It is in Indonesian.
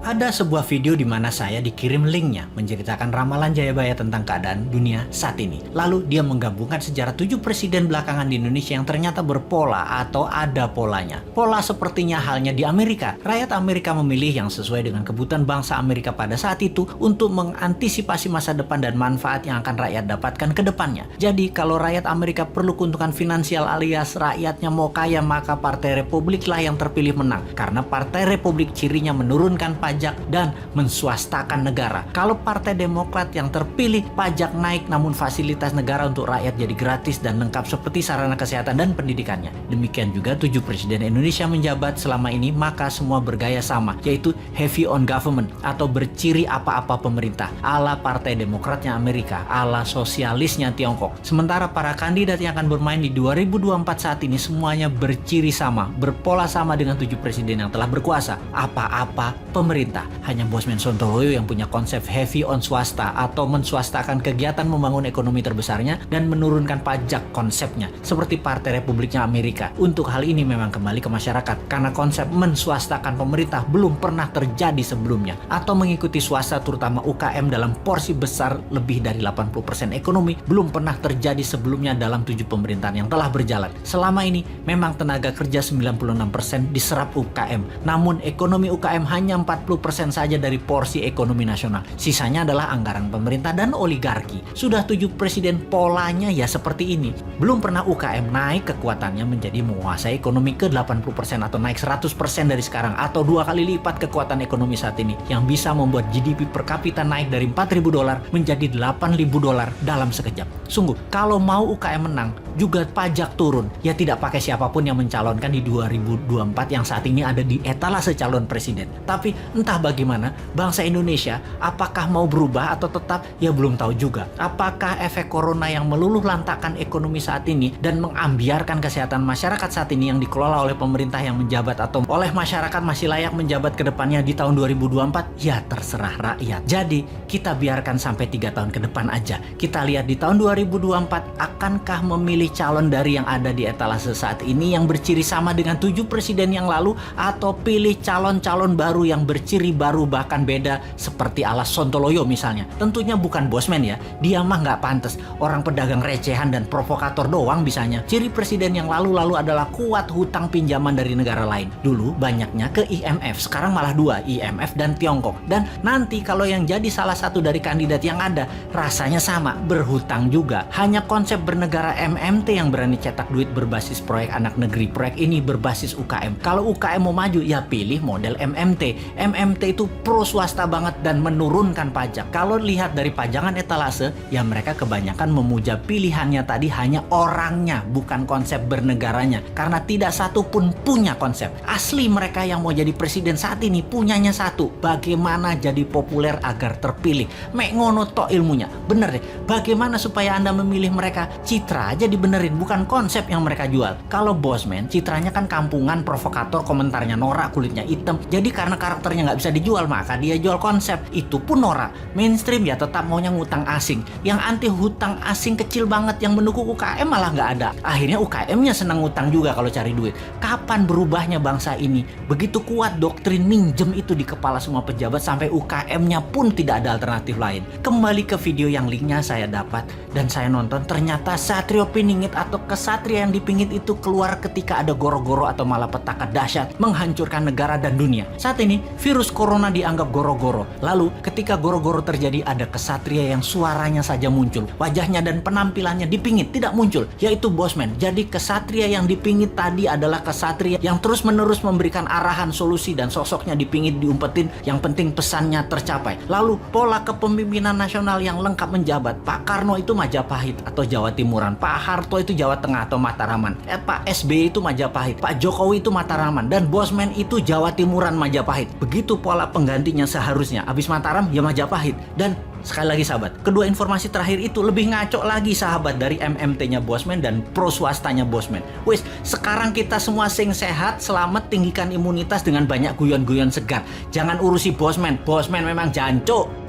Ada sebuah video di mana saya dikirim linknya menceritakan ramalan Jayabaya tentang keadaan dunia saat ini. Lalu dia menggabungkan sejarah 7 presiden belakangan di Indonesia yang ternyata berpola atau ada polanya. Pola sepertinya halnya di Amerika. Rakyat Amerika memilih yang sesuai dengan kebutuhan bangsa Amerika pada saat itu untuk mengantisipasi masa depan dan manfaat yang akan rakyat dapatkan ke depannya. Jadi kalau rakyat Amerika perlu keuntungan finansial alias rakyatnya mau kaya, maka Partai Republik lah yang terpilih menang. Karena Partai Republik cirinya menurunkan pajak dan menswastakan negara. Kalau Partai Demokrat yang terpilih, pajak naik namun fasilitas negara untuk rakyat jadi gratis dan lengkap seperti sarana kesehatan dan pendidikannya. Demikian juga 7 presiden Indonesia menjabat selama ini, maka semua bergaya sama, yaitu heavy on government atau berciri apa-apa pemerintah, ala Partai Demokratnya Amerika, ala sosialisnya Tiongkok. Sementara para kandidat yang akan bermain di 2024 saat ini semuanya berciri sama, berpola sama dengan 7 presiden yang telah berkuasa, apa-apa pemerintah. Hanya Bosman Sontoloyo yang punya konsep heavy on swasta atau menswastakan kegiatan membangun ekonomi terbesarnya dan menurunkan pajak konsepnya seperti Partai Republiknya Amerika. Untuk hal ini memang kembali ke masyarakat karena konsep menswastakan pemerintah belum pernah terjadi sebelumnya, atau mengikuti swasta terutama UKM dalam porsi besar lebih dari 80% ekonomi belum pernah terjadi sebelumnya dalam 7 pemerintahan yang telah berjalan. Selama ini memang tenaga kerja 96% diserap UKM, namun ekonomi UKM hanya 40% saja dari porsi ekonomi nasional. Sisanya adalah anggaran pemerintah dan oligarki. Sudah 7 presiden polanya ya seperti ini. Belum pernah UKM naik kekuatannya menjadi menguasai ekonomi ke 80% atau naik 100% dari sekarang, atau 2 kali lipat kekuatan ekonomi saat ini yang bisa membuat GDP per kapita naik dari $4.000 menjadi $8.000 dalam sekejap. Sungguh, kalau mau UKM menang, juga pajak turun. Ya tidak pakai siapapun yang mencalonkan di 2024 yang saat ini ada di etalase calon presiden. Tapi entah bagaimana, bangsa Indonesia apakah mau berubah atau tetap, ya belum tahu juga. Apakah efek corona yang meluluh lantakan ekonomi saat ini dan mengambiarkan kesehatan masyarakat saat ini yang dikelola oleh pemerintah yang menjabat atau oleh masyarakat masih layak menjabat ke depannya di tahun 2024? Ya terserah rakyat. Jadi kita biarkan sampai 3 tahun ke depan aja. Kita lihat di tahun 2024 akankah memilih calon dari yang ada di etalase saat ini yang berciri sama dengan 7 presiden yang lalu, atau pilih calon-calon baru yang berciri baru bahkan beda seperti ala Sontoloyo misalnya. Tentunya bukan Bosman ya, dia mah nggak pantas, orang pedagang recehan dan provokator doang bisanya. Ciri presiden yang lalu-lalu adalah kuat hutang pinjaman dari negara lain. Dulu banyaknya ke IMF, sekarang malah 2, IMF dan Tiongkok. Dan nanti kalau yang jadi salah satu dari kandidat yang ada, rasanya sama, berhutang juga. Hanya konsep bernegara MMT yang berani cetak duit berbasis proyek anak negeri. Proyek ini berbasis UKM. Kalau UKM mau maju, ya pilih model MMT. MMT itu pro swasta banget dan menurunkan pajak. Kalau lihat dari pajangan etalase, ya mereka kebanyakan memuja pilihannya tadi hanya orangnya, bukan konsep bernegaranya. Karena tidak satu pun punya konsep. Asli mereka yang mau jadi presiden saat ini punyanya satu, bagaimana jadi populer agar terpilih. Mek ngono tok ilmunya. Bener deh, bagaimana supaya Anda memilih mereka? Citra aja dibenerin, bukan konsep yang mereka jual. Kalau Bosman, citranya kan kampungan, provokator, komentarnya norak, kulitnya hitam. Jadi karena karakternya nggak bisa dijual, maka dia jual konsep. Itu pun norak. Mainstream ya tetap maunya ngutang asing. Yang anti hutang asing kecil banget, yang mendukung UKM malah nggak ada. Akhirnya UKM-nya senang ngutang juga kalau cari duit. Kapan berubahnya bangsa ini? Begitu kuat doktrin minjem itu di kepala semua pejabat sampai UKM-nya pun tidak ada alternatif lain. Kembali ke video yang linknya saya dapat dan saya nonton, ternyata Satrio Piningit atau kesatria yang dipingit itu keluar ketika ada goro-goro atau malapetaka dahsyat menghancurkan negara dan dunia. Saat ini virus corona dianggap goro-goro. Lalu ketika goro-goro terjadi, ada kesatria yang suaranya saja muncul, wajahnya dan penampilannya dipingit tidak muncul, yaitu Bosman. Jadi kesatria yang dipingit tadi adalah kesatria yang terus-menerus memberikan arahan, solusi, dan sosoknya dipingit, diumpetin, yang penting pesannya tercapai. Lalu pola kepemimpinan nasional yang lengkap menjabat. Pak Karno itu Majapahit atau Jawa Timuran, Pak Harto itu Jawa Tengah atau Mataraman, Pak SBY itu Majapahit, Pak Jokowi itu Mataraman, dan Bosman itu Jawa Timuran Majapahit. Begitu pola penggantinya seharusnya. Habis Mataram ya Majapahit. Dan sekali lagi sahabat, kedua informasi terakhir itu lebih ngaco lagi sahabat dari MMT-nya Bosman dan pro swastanya Bosman. Wes, sekarang kita semua sing sehat, selamat, tinggikan imunitas dengan banyak guyon-guyon segar. Jangan urusi Bosman. Bosman memang jancuk.